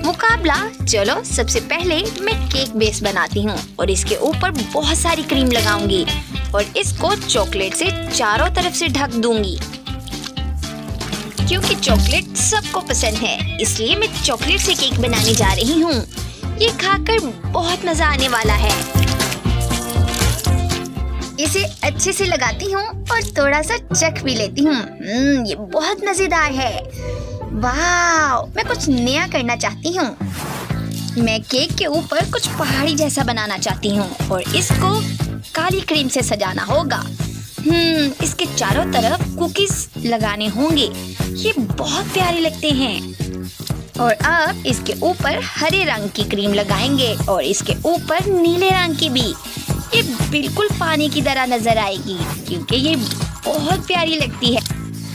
मुकाबला। चलो सबसे पहले मैं केक बेस बनाती हूँ और इसके ऊपर बहुत सारी क्रीम लगाऊंगी और इसको चॉकलेट से चारों तरफ से ढक दूंगी। क्योंकि चॉकलेट सबको पसंद है, इसलिए मैं चॉकलेट से केक बनाने जा रही हूँ। ये खाकर बहुत मजा आने वाला है। इसे अच्छे से लगाती हूँ और थोड़ा सा चख भी लेती हूँ। ये बहुत मजेदार है। वाह, मैं कुछ नया करना चाहती हूँ। मैं केक के ऊपर कुछ पहाड़ी जैसा बनाना चाहती हूँ और इसको काली क्रीम से सजाना होगा। इसके चारों तरफ कुकीज लगाने होंगे। ये बहुत प्यारे लगते हैं। और अब इसके ऊपर हरे रंग की क्रीम लगाएंगे और इसके ऊपर नीले रंग की भी। ये बिल्कुल पानी की तरह नजर आएगी क्योंकि ये बहुत प्यारी लगती है।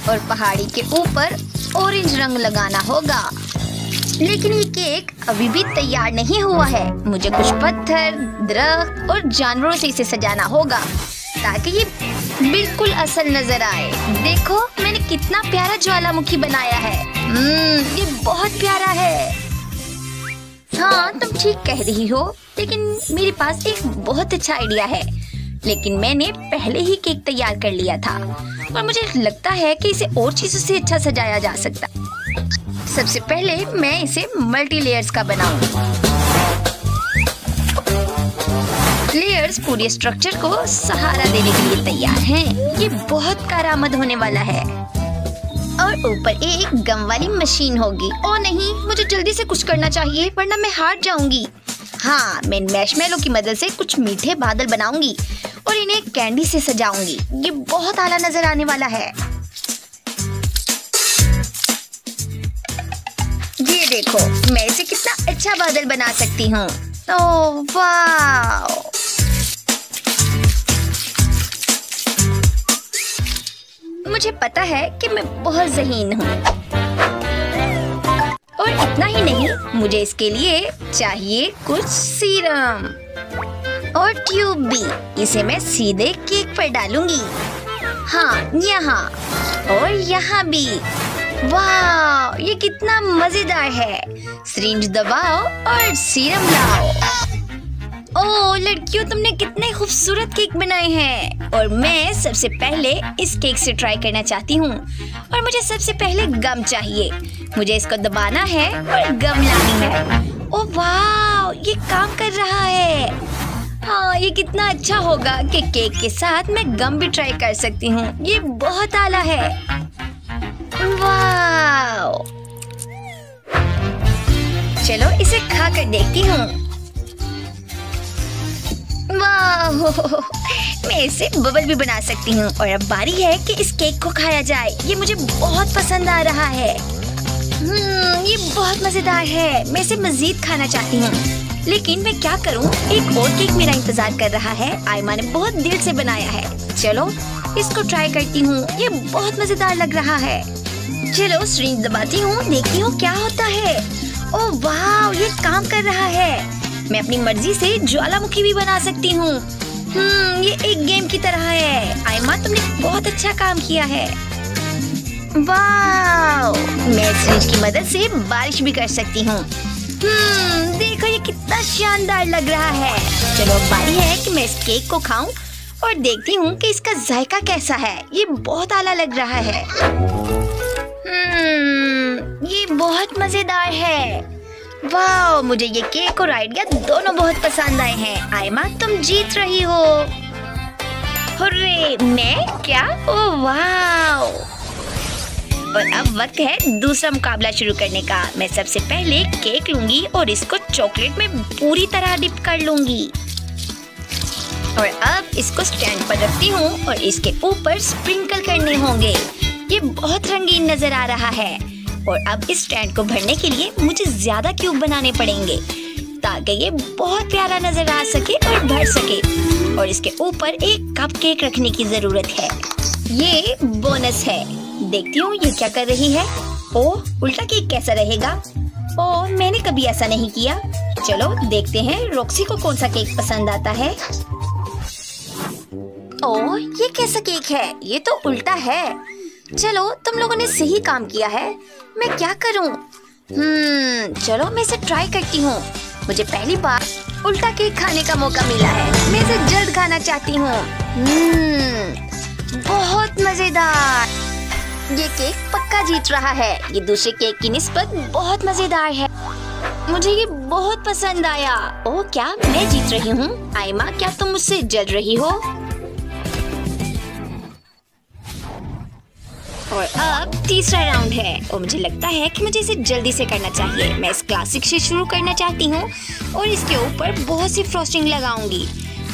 और पहाड़ी के ऊपर ऑरेंज रंग लगाना होगा। लेकिन ये केक अभी भी तैयार नहीं हुआ है। मुझे कुछ पत्थर, दरख्त और जानवरों से इसे सजाना होगा ताकि ये बिल्कुल असल नजर आए। देखो मैंने कितना प्यारा ज्वालामुखी बनाया है। ये बहुत प्यारा है। हाँ, तुम ठीक कह रही हो, लेकिन मेरे पास एक बहुत अच्छा आइडिया है। लेकिन मैंने पहले ही केक तैयार कर लिया था और मुझे लगता है कि इसे और चीजों से अच्छा सजाया जा सकता। सबसे पहले मैं इसे मल्टी लेयर्स का बनाऊं। लेयर्स पूरे स्ट्रक्चर को सहारा देने के लिए तैयार हैं। ये बहुत कारआमद होने वाला है। और ऊपर एक गम वाली मशीन होगी। ओ नहीं, मुझे जल्दी से कुछ करना चाहिए वरना मैं हार जाऊंगी। हाँ, मैं मैशमेलो की मदद से कुछ मीठे बादल बनाऊंगी और इन्हें कैंडी से सजाऊंगी। ये बहुत आला नजर आने वाला है। ये देखो, मैं इसे कितना अच्छा बादल बना सकती हूँ। ओह वाह! मुझे पता है कि मैं बहुत ज़हीन हूँ। और इतना ही नहीं, मुझे इसके लिए चाहिए कुछ सीरम और ट्यूब भी। इसे मैं सीधे केक पर डालूंगी। हाँ, यहाँ और यहाँ भी। वाह, ये कितना मजेदार है। सिरिंज दबाओ और सीरम लाओ। ओह लड़कियों, तुमने कितने खूबसूरत केक बनाए हैं। और मैं सबसे पहले इस केक से ट्राई करना चाहती हूँ। और मुझे सबसे पहले गम चाहिए। मुझे इसको दबाना है और गम लानी है। ओह वाह, ये काम कर रहा है। हाँ, ये कितना अच्छा होगा कि केक के साथ मैं गम भी ट्राई कर सकती हूँ। ये बहुत आला है। वाह, चलो इसे खा कर देखती हूँ। वाह, मैं इसे बबल भी बना सकती हूँ। और अब बारी है कि इस केक को खाया जाए। ये मुझे बहुत पसंद आ रहा है। ये बहुत मजेदार है। मैं इसे मजीद खाना चाहती हूँ, लेकिन मैं क्या करूँ, एक और केक मेरा इंतजार कर रहा है। आयमा ने बहुत देर से बनाया है। चलो इसको ट्राई करती हूँ। ये बहुत मजेदार लग रहा है। चलो सिरिंज दबाती हूँ, देखती हूँ क्या होता है। ओह वाह, ये काम कर रहा है। मैं अपनी मर्जी से ज्वालामुखी भी बना सकती हूँ। ये एक गेम की तरह है। आयमा, तुमने बहुत अच्छा काम किया है। वाह, मैं सिरिंज की मदद से बारिश भी कर सकती हूँ। देखो ये कितना शानदार लग रहा है। चलो बारी है कि मैं इस केक को खाऊं और देखती हूँ कि इसका जायका कैसा है। ये बहुत आला लग रहा है। ये बहुत मजेदार है। वाह, मुझे ये केक और आइडिया दोनों बहुत पसंद आए हैं। आयमा, तुम जीत रही हो। हुर्रे, मैं क्या? ओह वाह! और अब वक्त है दूसरा मुकाबला शुरू करने का। मैं सबसे पहले केक लूंगी और इसको चॉकलेट में पूरी तरह डिप कर लूंगी। और अब इसको स्टैंड पर रखती हूँ और इसके ऊपर स्प्रिंकल करने होंगे। ये बहुत रंगीन नजर आ रहा है। और अब इस स्टैंड को भरने के लिए मुझे ज्यादा क्यूब बनाने पड़ेंगे ताकि ये बहुत प्यारा नजर आ सके और भर सके। और इसके ऊपर एक कप केक रखने की जरूरत है। ये बोनस है। देखती हूँ ये क्या कर रही है। ओह, उल्टा केक कैसा रहेगा? ओह, मैंने कभी ऐसा नहीं किया। चलो देखते हैं रॉक्सी को कौन सा केक पसंद आता है। ओह, ये कैसा केक है? ये तो उल्टा है। चलो, तुम लोगों ने सही काम किया है। मैं क्या करूं? चलो मैं इसे ट्राई करती हूँ। मुझे पहली बार उल्टा केक खाने का मौका मिला है। मैं इसे जल्द खाना चाहती हूँ। बहुत मजेदार। ये केक पक्का जीत रहा है। ये दूसरे केक की निस्बत बहुत मजेदार है। मुझे ये बहुत पसंद आया। ओह, क्या मैं जीत रही हूँ? आयमा, क्या तुम मुझसे जल रही हो? और अब तीसरा राउंड है और मुझे लगता है कि मुझे इसे जल्दी से करना चाहिए। मैं इस क्लासिक से शुरू करना चाहती हूँ और इसके ऊपर बहुत सी फ्रॉस्टिंग लगाऊंगी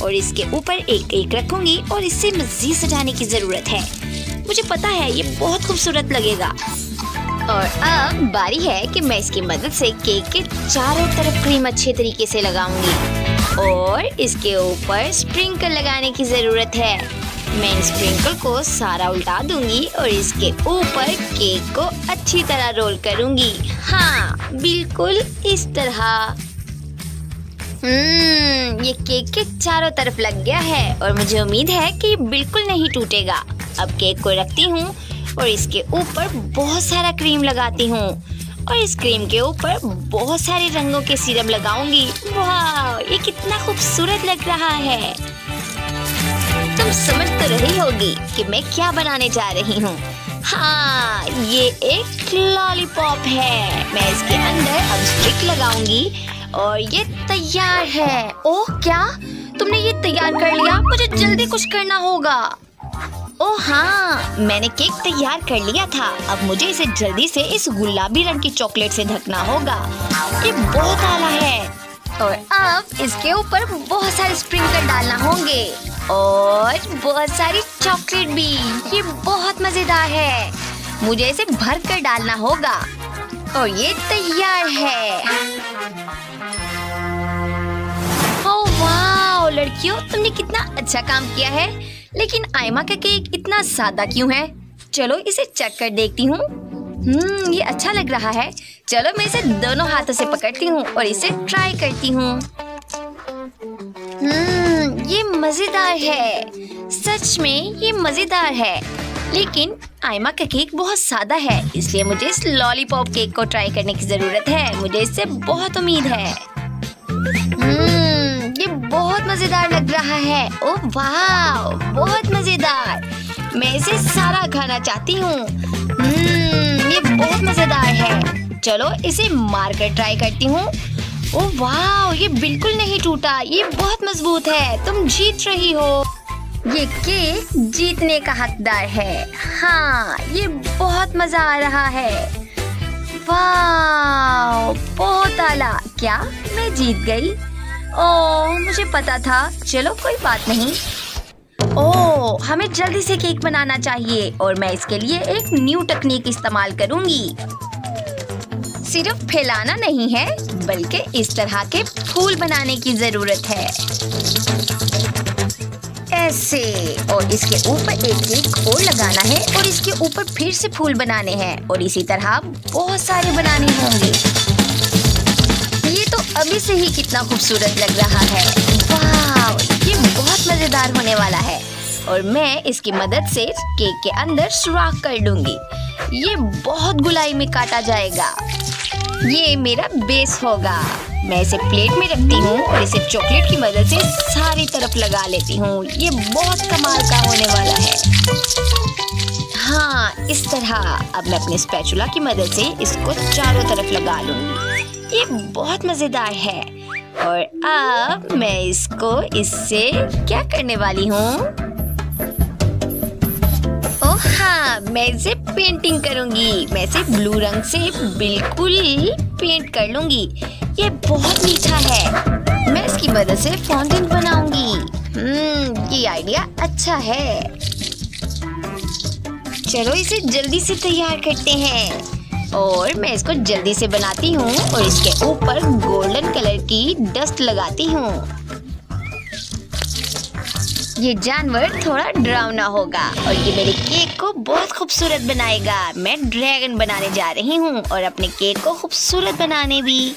और इसके ऊपर एक केक रखूंगी और इससे मज़ीद सजाने की जरूरत है। मुझे पता है ये बहुत खूबसूरत लगेगा। और अब बारी है कि मैं इसकी मदद से केक के चारों तरफ क्रीम अच्छे तरीके से लगाऊंगी और इसके ऊपर स्प्रिंकल लगाने की जरूरत है। मैं इन स्प्रिंकल को सारा उल्टा दूंगी और इसके ऊपर केक को अच्छी तरह रोल करूंगी। हाँ, बिल्कुल इस तरह। ये केक के चारों तरफ लग गया है और मुझे उम्मीद है कि ये बिल्कुल नहीं टूटेगा। अब केक को रखती हूँ और इसके ऊपर बहुत सारा क्रीम लगाती हूँ और इस क्रीम के ऊपर बहुत सारे रंगों के सिरप लगाऊंगी। वाह, ये कितना खूबसूरत लग रहा है। तुम समझ तो रही होगी कि मैं क्या बनाने जा रही हूँ। हाँ, ये एक लॉलीपॉप है। मैं इसके अंदर अब स्टिक लगाऊंगी और ये तैयार है। ओह, क्या तुमने ये तैयार कर लिया? मुझे जल्दी कुछ करना होगा। ओह हाँ, मैंने केक तैयार कर लिया था। अब मुझे इसे जल्दी से इस गुलाबी रंग की चॉकलेट से ढकना होगा। ये बहुत आला है। और अब इसके ऊपर बहुत सारे स्प्रिंकल डालना होंगे और बहुत सारी चॉकलेट भी। ये बहुत मजेदार है। मुझे इसे भर कर डालना होगा और ये तैयार है। ओह वाह लड़कियों, तुमने कितना अच्छा काम किया है। लेकिन आयमा का केक इतना सादा क्यों है? चलो इसे चेक कर देखती हूँ। ये अच्छा लग रहा है। चलो मैं इसे दोनों हाथों से पकड़ती हूँ और इसे ट्राई करती हूँ। ये मजेदार है। सच में ये मजेदार है। लेकिन आयमा का केक बहुत सादा है, इसलिए मुझे इस लॉलीपॉप केक को ट्राई करने की जरूरत है। मुझे इससे बहुत उम्मीद है। ये बहुत मजेदार लग रहा है। ओह वाह, बहुत मजेदार। मैं इसे सारा खाना चाहती हूँ। ये बहुत मजेदार है। चलो इसे मारकर ट्राई करती हूँ। ओह वाह, ये बिल्कुल नहीं टूटा। ये बहुत मजबूत है। तुम जीत रही हो। ये केक जीतने का हकदार है। हाँ, ये बहुत मजा आ रहा है। वाह, बहुत आला। क्या मैं जीत गई? ओह, मुझे पता था। चलो कोई बात नहीं। ओह, हमें जल्दी से केक बनाना चाहिए और मैं इसके लिए एक न्यू टेक्निक इस्तेमाल करूंगी। सिर्फ फैलाना नहीं है, बल्कि इस तरह के फूल बनाने की जरूरत है। ऐसे, और इसके ऊपर एक केक और लगाना है और इसके ऊपर फिर से फूल बनाने हैं और इसी तरह बहुत सारे बनाने होंगे। ये तो अभी से ही कितना खूबसूरत लग रहा है। वाह, ये बहुत मजेदार होने वाला है और मैं इसकी मदद से केक के अंदर सुराख कर दूंगी। ये बहुत गुलाई में काटा जाएगा। ये मेरा बेस होगा। मैं इसे प्लेट में रखती हूँ और इसे चॉकलेट की मदद से सारी तरफ लगा लेती हूँ। ये बहुत कमाल का होने वाला है। हाँ, इस तरह। अब मैं अपने स्पैचुला की मदद से इसको चारों तरफ लगा लूंगी। ये बहुत मजेदार है। और अब मैं इसको इससे क्या करने वाली हूँ? ओह हाँ, मैं इसे पेंटिंग करूंगी। मैं इसे ब्लू रंग से बिल्कुल पेंट कर लूंगी। ये बहुत मीठा है। मैं इसकी मदद से फाउंटेन बनाऊंगी। ये आइडिया अच्छा है। चलो इसे जल्दी से तैयार करते हैं और मैं इसको जल्दी से बनाती हूँ और इसके ऊपर गोल्डन कलर की डस्ट लगाती हूँ। ये जानवर थोड़ा डरावना होगा और ये मेरे केक को बहुत खूबसूरत बनाएगा। मैं ड्रैगन बनाने जा रही हूँ और अपने केक को खूबसूरत बनाने भी।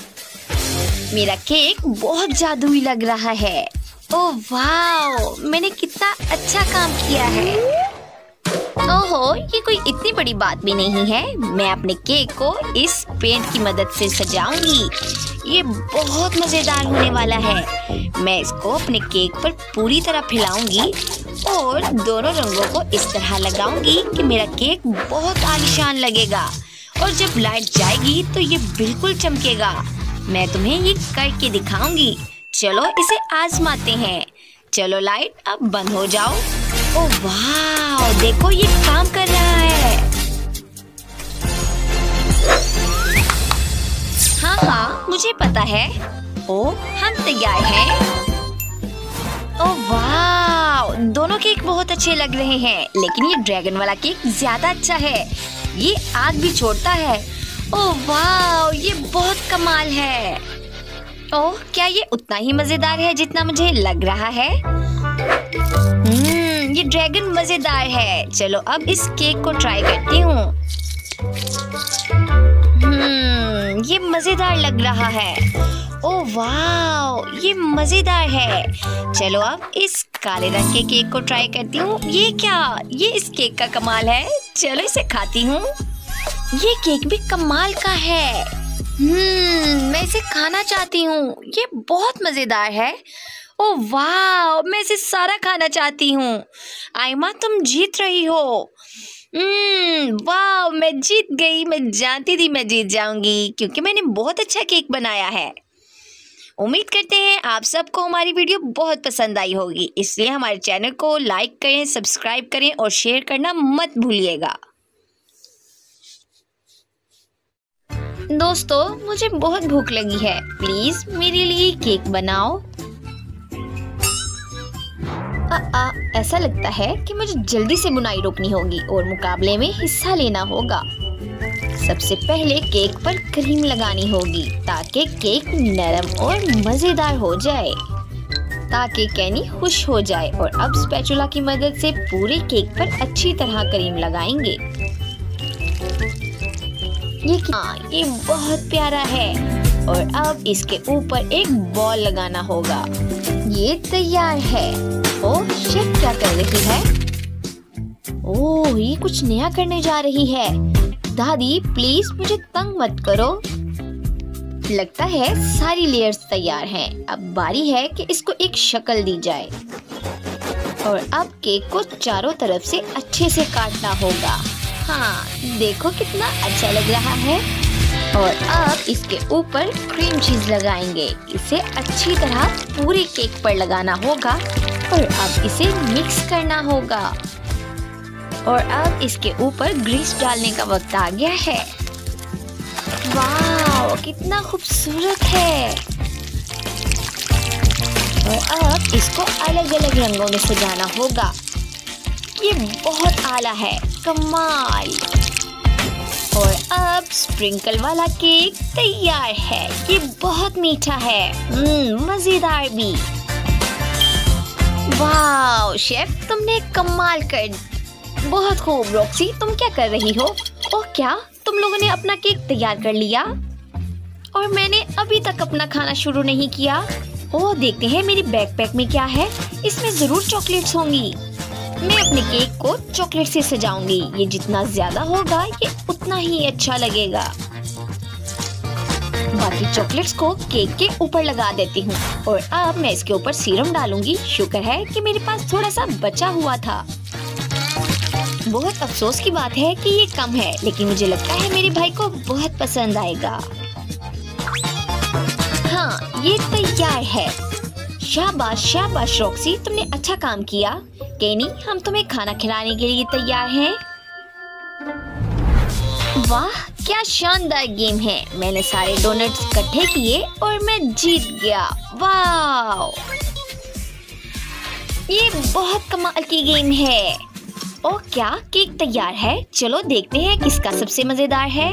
मेरा केक बहुत जादुई लग रहा है। ओह वाह, मैंने कितना अच्छा काम किया है। ओहो, ये कोई इतनी बड़ी बात भी नहीं है। मैं अपने केक को इस पेंट की मदद से सजाऊंगी। ये बहुत मजेदार होने वाला है। मैं इसको अपने केक पर पूरी तरह फैलाऊंगी और दोनों रंगों को इस तरह लगाऊंगी कि मेरा केक बहुत आलीशान लगेगा। और जब लाइट जाएगी तो ये बिल्कुल चमकेगा। मैं तुम्हें ये करके दिखाऊंगी। चलो इसे आजमाते हैं। चलो लाइट अब बंद हो जाओ। ओह वाह, देखो ये काम कर रहा है। हाँ, मुझे पता है। ओह, हम तैयार हैं। ओह वाह, दोनों केक बहुत अच्छे लग रहे हैं, लेकिन ये ड्रैगन वाला केक ज्यादा अच्छा है। ये आग भी छोड़ता है। ओह वाह, ये बहुत कमाल है। ओह, क्या ये उतना ही मजेदार है जितना मुझे लग रहा है? ये ड्रैगन मजेदार है। चलो अब इस केक को ट्राई करती हूँ। ये मजेदार लग रहा है। ओह वाह, ये मजेदार है। चलो अब इस काले रंग के केक को ट्राई करती हूँ। ये क्या? ये इस केक का कमाल है। चलो इसे खाती हूँ। ये केक भी कमाल का है। मैं इसे खाना चाहती हूँ। ये बहुत मजेदार है। ओह वाह, मैं इसे सारा खाना चाहती हूँ। आइमा, तुम जीत रही हो। वाह, मैं जीत गई। मैं जानती थी मैं जीत जाऊंगी क्योंकि मैंने बहुत अच्छा केक बनाया है। उम्मीद करते हैं आप सबको हमारी वीडियो बहुत पसंद आई होगी। इसलिए हमारे चैनल को लाइक करें, सब्सक्राइब करें और शेयर करना मत भूलिएगा। दोस्तों, मुझे बहुत भूख लगी है। प्लीज मेरे लिए केक बनाओ। ऐसा लगता है कि मुझे जल्दी से बुनाई रोकनी होगी और मुकाबले में हिस्सा लेना होगा। सबसे पहले केक पर क्रीम लगानी होगी ताकि केक नरम और मजेदार हो जाए, ताकि केनी खुश हो जाए। और अब स्पैचुला की मदद से पूरे केक पर अच्छी तरह क्रीम लगाएंगे। ये बहुत प्यारा है। और अब इसके ऊपर एक बॉल लगाना होगा। ये तैयार है। ओह, शेफ क्या कर रही है? ओह, ये कुछ नया करने जा रही है। दादी प्लीज मुझे तंग मत करो। लगता है सारी लेयर्स तैयार हैं। अब बारी है कि इसको एक शक्ल दी जाए। और अब केक को चारों तरफ से अच्छे से काटना होगा। हाँ, देखो कितना अच्छा लग रहा है। और अब इसके ऊपर क्रीम चीज लगाएंगे। इसे अच्छी तरह पूरे केक पर लगाना होगा और अब इसे मिक्स करना होगा। और अब इसके ऊपर ग्रीस डालने का वक्त आ गया है। वाह, कितना खूबसूरत है। और अब इसको अलग अलग रंगों में सजाना होगा। ये बहुत आला है, कमाल। और अब स्प्रिंकल वाला केक तैयार है। ये बहुत मीठा है, मजेदार भी। वाह शेफ, तुमने कमाल कर। बहुत खूब। रॉक्सी, तुम क्या कर रही हो? ओह, क्या तुम लोगों ने अपना केक तैयार कर लिया और मैंने अभी तक अपना खाना शुरू नहीं किया? ओह, देखते हैं मेरी बैकपैक में क्या है। इसमें जरूर चॉकलेट्स होंगी। मैं अपने केक को चॉकलेट से सजाऊंगी। ये जितना ज्यादा होगा ये उतना ही अच्छा लगेगा। बाकी चॉकलेट्स को केक के ऊपर लगा देती हूँ। और अब मैं इसके ऊपर सीरम डालूंगी। शुक्र है कि मेरे पास थोड़ा सा बचा हुआ था। बहुत अफसोस की बात है कि ये कम है, लेकिन मुझे लगता है मेरे भाई को बहुत पसंद आएगा। हाँ, ये तैयार है। शाबाश शाबाश रॉक्सी, तुमने अच्छा काम किया। केनी, हम तुम्हें खाना खिलाने के लिए तैयार हैं। वाह, क्या शानदार गेम है। मैंने सारे डोनट्स इकट्ठे किए और मैं जीत गया। वाह, ये बहुत कमाल की गेम है। ओह, क्या केक तैयार है? चलो देखते हैं किसका सबसे मजेदार है।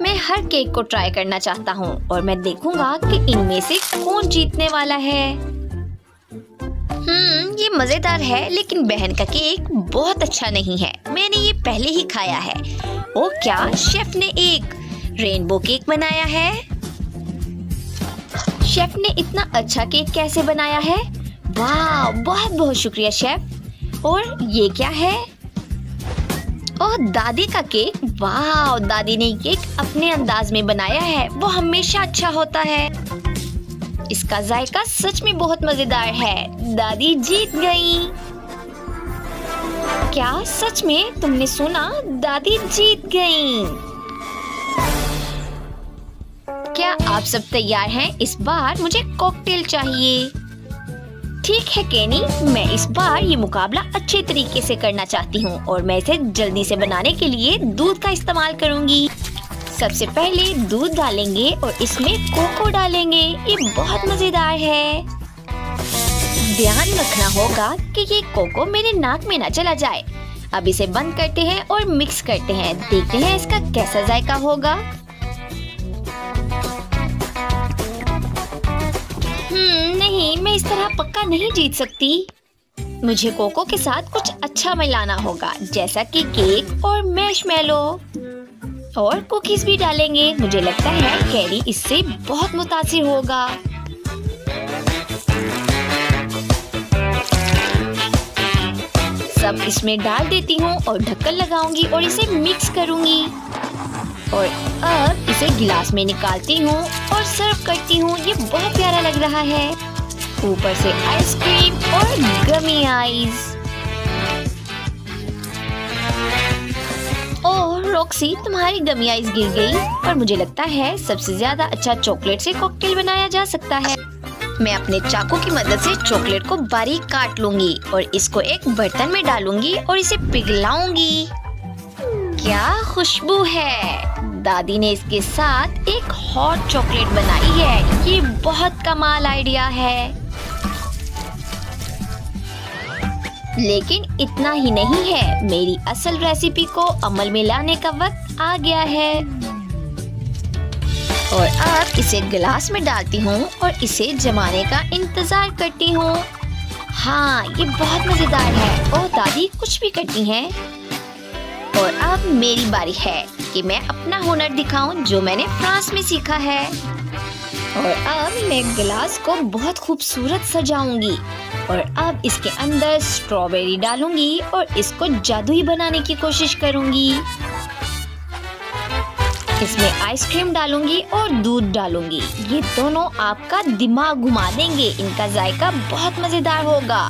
मैं हर केक को ट्राई करना चाहता हूँ और मैं देखूंगा कि इनमें से कौन जीतने वाला है। ये मजेदार है, लेकिन बहन का केक बहुत अच्छा नहीं है। मैंने ये पहले ही खाया है। ओह, क्या शेफ ने एक रेनबो केक बनाया है? शेफ ने इतना अच्छा केक कैसे बनाया है? वाह, बहुत बहुत शुक्रिया शेफ। और ये क्या है? ओह, दादी का केक। वाह, दादी ने केक अपने अंदाज में बनाया है, वो हमेशा अच्छा होता है। इसका जायका सच में बहुत मजेदार है। दादी जीत गई। क्या सच में? तुमने सुना? दादी जीत गई। क्या आप सब तैयार हैं? इस बार मुझे कॉकटेल चाहिए। ठीक है केनी, मैं इस बार ये मुकाबला अच्छे तरीके से करना चाहती हूँ और मैं इसे जल्दी से बनाने के लिए दूध का इस्तेमाल करूँगी। सबसे पहले दूध डालेंगे और इसमें कोको डालेंगे। ये बहुत मजेदार है। ध्यान रखना होगा कि ये कोको मेरे नाक में ना चला जाए। अब इसे बंद करते हैं और मिक्स करते हैं। देखते हैं इसका कैसा जायका होगा। नहीं, मैं इस तरह पक्का नहीं जीत सकती। मुझे कोको के साथ कुछ अच्छा मिलाना होगा, जैसा कि केक और मैशमेलो और कुकीज भी डालेंगे। मुझे लगता है कैरी इससे बहुत मुतासिर होगा। सब इसमें डाल देती हूँ और ढक्कन लगाऊंगी और इसे मिक्स करूंगी। और अब इसे गिलास में निकालती हूँ और सर्व करती हूँ। ये बहुत प्यारा लग रहा है। ऊपर से आइसक्रीम और गमी आइस। ओह रॉक्सी, तुम्हारी गमी आइस गिर गई। और मुझे लगता है सबसे ज्यादा अच्छा चॉकलेट से कॉकटेल बनाया जा सकता है। मैं अपने चाकू की मदद से चॉकलेट को बारीक काट लूंगी और इसको एक बर्तन में डालूंगी और इसे पिघलाऊंगी। क्या खुशबू है। दादी ने इसके साथ एक हॉट चॉकलेट बनाई है। ये बहुत कमाल आइडिया है। लेकिन इतना ही नहीं है, मेरी असल रेसिपी को अमल में लाने का वक्त आ गया है। और अब इसे गिलास में डालती हूँ और इसे जमाने का इंतजार करती हूँ। हाँ, ये बहुत मजेदार है। ओह, दादी कुछ भी करती हैं। और अब मेरी बारी है कि मैं अपना हुनर दिखाऊं जो मैंने फ्रांस में सीखा है। और अब मैं गिलास को बहुत खूबसूरत सजाऊंगी और अब इसके अंदर स्ट्रॉबेरी डालूंगी और इसको जादुई बनाने की कोशिश करूंगी। इसमें आइसक्रीम डालूंगी और दूध डालूंगी। ये दोनों आपका दिमाग घुमा देंगे। इनका जायका बहुत मजेदार होगा।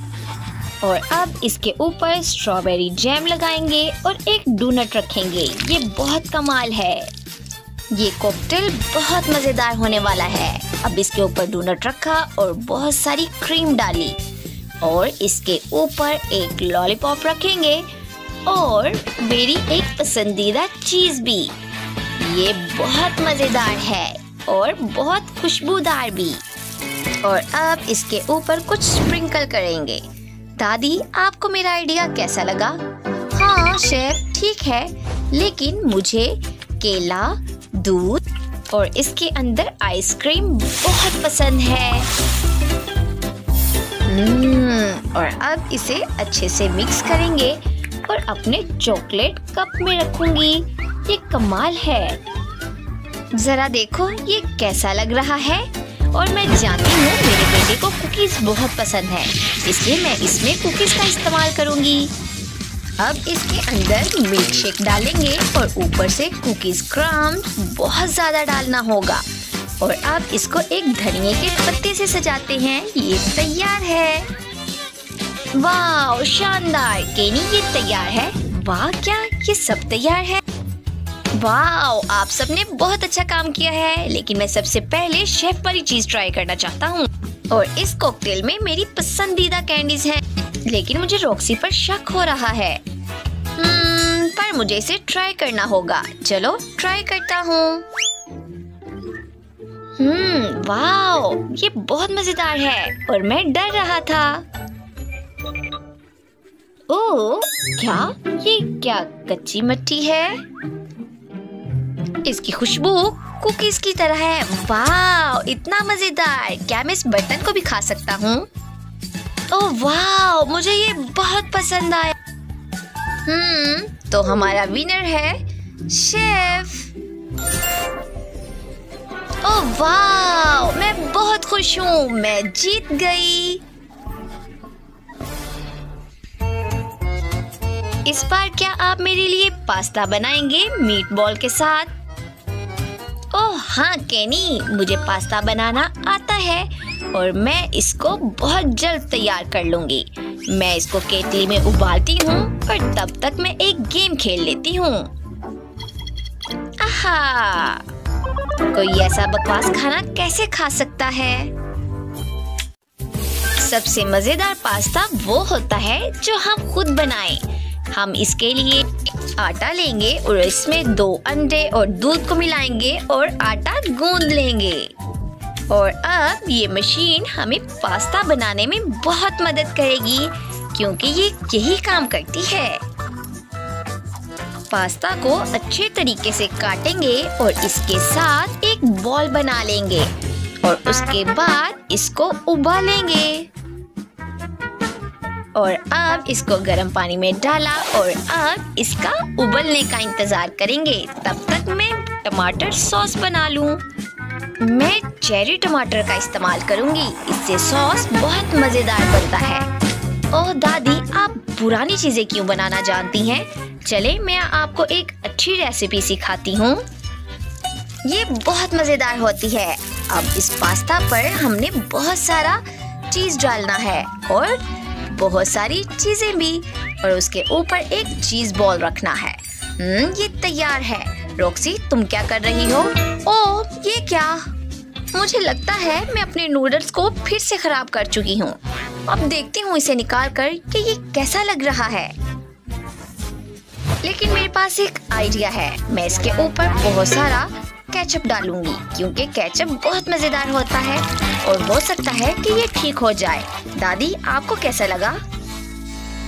और अब इसके ऊपर स्ट्रॉबेरी जैम लगाएंगे और एक डोनट रखेंगे। ये बहुत कमाल है। ये कॉकटेल बहुत मजेदार होने वाला है। अब इसके ऊपर डोनट रखा और बहुत सारी क्रीम डाली और इसके ऊपर एक लॉलीपॉप रखेंगे और मेरी एक पसंदीदा चीज भी। ये बहुत मजेदार है और बहुत खुशबूदार भी। और अब इसके ऊपर कुछ स्प्रिंकल करेंगे। दादी, आपको मेरा आइडिया कैसा लगा? हाँ शेफ, ठीक है, लेकिन मुझे केला, दूध और इसके अंदर आइसक्रीम बहुत पसंद है। और अब इसे अच्छे से मिक्स करेंगे और अपने चॉकलेट कप में रखूंगी। ये कमाल है। जरा देखो ये कैसा लग रहा है। और मैं जानती हूँ मेरे बेटे को कुकीज बहुत पसंद है, इसलिए मैं इसमें कुकीज का इस्तेमाल करूंगी। अब इसके अंदर मिल्क शेक डालेंगे और ऊपर से कुकीज क्रम्स बहुत ज्यादा डालना होगा। और अब इसको एक धनिये के पत्ते से सजाते हैं। ये तैयार है। वाह, शानदार। केनी, ये तैयार है। वाह, क्या ये सब तैयार है? वाह, आप सबने बहुत अच्छा काम किया है। लेकिन मैं सबसे पहले शेफ वाली चीज ट्राई करना चाहता हूँ। और इस कॉकटेल में मेरी पसंदीदा कैंडीज हैं। लेकिन मुझे रॉक्सी पर शक हो रहा है। पर मुझे इसे ट्राई करना होगा। चलो ट्राई करता हूँ। वाह, ये बहुत मजेदार है और मैं डर रहा था। ओह, क्या कच्ची मट्टी है? इसकी खुशबू कुकीज की तरह है। वाह, इतना मजेदार। क्या मैं इस बर्तन को भी खा सकता हूँ? ओह वाह, मुझे ये बहुत पसंद आया। तो हमारा विनर है शेफ। ओह वाह, मैं बहुत खुश हूँ। मैं जीत गई। इस बार क्या आप मेरे लिए पास्ता बनाएंगे मीट बॉल के साथ? ओह हाँ केनी, मुझे पास्ता बनाना आता है और मैं इसको बहुत जल्द तैयार कर लूंगी। मैं इसको केतली में उबालती हूँ और तब तक मैं एक गेम खेल लेती हूँ। आहा, कोई ऐसा बकवास खाना कैसे खा सकता है? सबसे मजेदार पास्ता वो होता है जो हम खुद बनाएं। हम इसके लिए आटा लेंगे और इसमें 2 अंडे और दूध को मिलाएंगे और आटा गूंद लेंगे। और अब ये मशीन हमें पास्ता बनाने में बहुत मदद करेगी क्योंकि ये यही काम करती है। पास्ता को अच्छे तरीके से काटेंगे और इसके साथ एक बॉल बना लेंगे और उसके बाद इसको उबालेंगे। और अब इसको गर्म पानी में डाला और अब इसका उबलने का इंतजार करेंगे। तब तक मैं टमाटर सॉस बना लूं। मैं चेरी टमाटर का इस्तेमाल करूंगी, इससे सॉस बहुत मजेदार बनता है। ओह दादी, आप पुरानी चीजें क्यों बनाना जानती हैं? चले मैं आपको एक अच्छी रेसिपी सिखाती हूँ। ये बहुत मजेदार होती है। अब इस पास्ता पर हमने बहुत सारा चीज डालना है और बहुत सारी चीजें भी, और उसके ऊपर एक चीज बॉल रखना है। ये तैयार है। रॉक्सी, तुम क्या कर रही हो? ओह, ये क्या? मुझे लगता है मैं अपने नूडल्स को फिर से खराब कर चुकी हूँ। अब देखती हूँ इसे निकाल कर कि ये कैसा लग रहा है। लेकिन मेरे पास एक आइडिया है। मैं इसके ऊपर बहुत सारा केचप डालूंगी क्योंकि केचप बहुत मजेदार होता है और हो सकता है कि ये ठीक हो जाए। दादी, आपको कैसा लगा?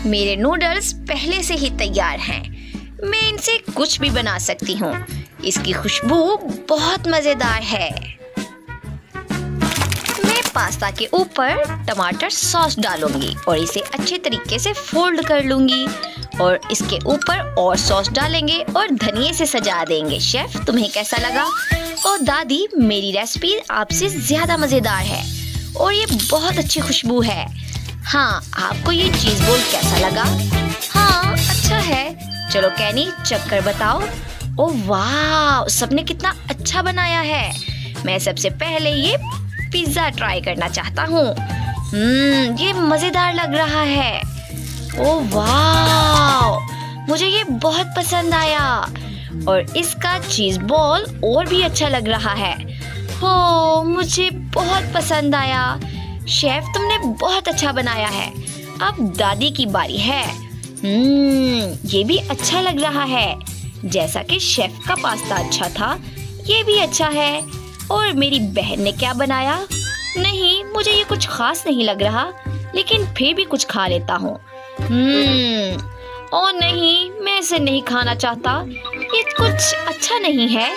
मेरे नूडल्स पहले से ही तैयार हैं। मैं इनसे कुछ भी बना सकती हूँ। इसकी खुशबू बहुत मजेदार है। मैं पास्ता के ऊपर टमाटर सॉस डालूंगी और इसे अच्छे तरीके से फोल्ड कर लूंगी और इसके ऊपर और सॉस डालेंगे और धनिये से सजा देंगे। शेफ, तुम्हें कैसा लगा? और दादी, मेरी रेसिपी आपसे ज्यादा मजेदार है और ये बहुत अच्छी खुशबू है। हाँ, आपको ये चीज बॉल कैसा लगा? हाँ, अच्छा है। चलो कैनी, चक्कर बताओ। ओह वाह, सबने कितना अच्छा बनाया है। मैं सबसे पहले ये पिज्जा ट्राई करना चाहता हूँ। ये मजेदार लग रहा है। ओह वाह, मुझे ये बहुत पसंद आया और इसका चीज बॉल और भी अच्छा लग रहा है। हो, मुझे बहुत पसंद आया। शेफ, तुमने बहुत अच्छा बनाया है। अब दादी की बारी है। ये भी अच्छा लग रहा है। जैसा कि शेफ का पास्ता अच्छा था, ये भी अच्छा है। और मेरी बहन ने क्या बनाया? नहीं, मुझे ये कुछ खास नहीं लग रहा, लेकिन फिर भी कुछ खा लेता हूँ। ओ नहीं, मैं इसे नहीं खाना चाहता। ये कुछ अच्छा नहीं है।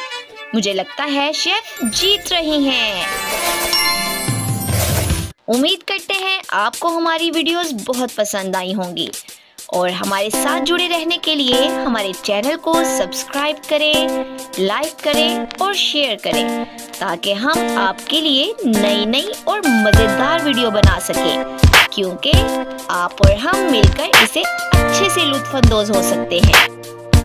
मुझे लगता है शेफ जीत रही हैं। उम्मीद करते हैं आपको हमारी वीडियोस बहुत पसंद आई होंगी और हमारे साथ जुड़े रहने के लिए हमारे चैनल को सब्सक्राइब करें, लाइक करें और शेयर करें ताकि हम आपके लिए नई और मजेदार वीडियो बना सकें, क्योंकि आप और हम मिलकर इसे अच्छे से लुत्फानंदोज हो सकते हैं।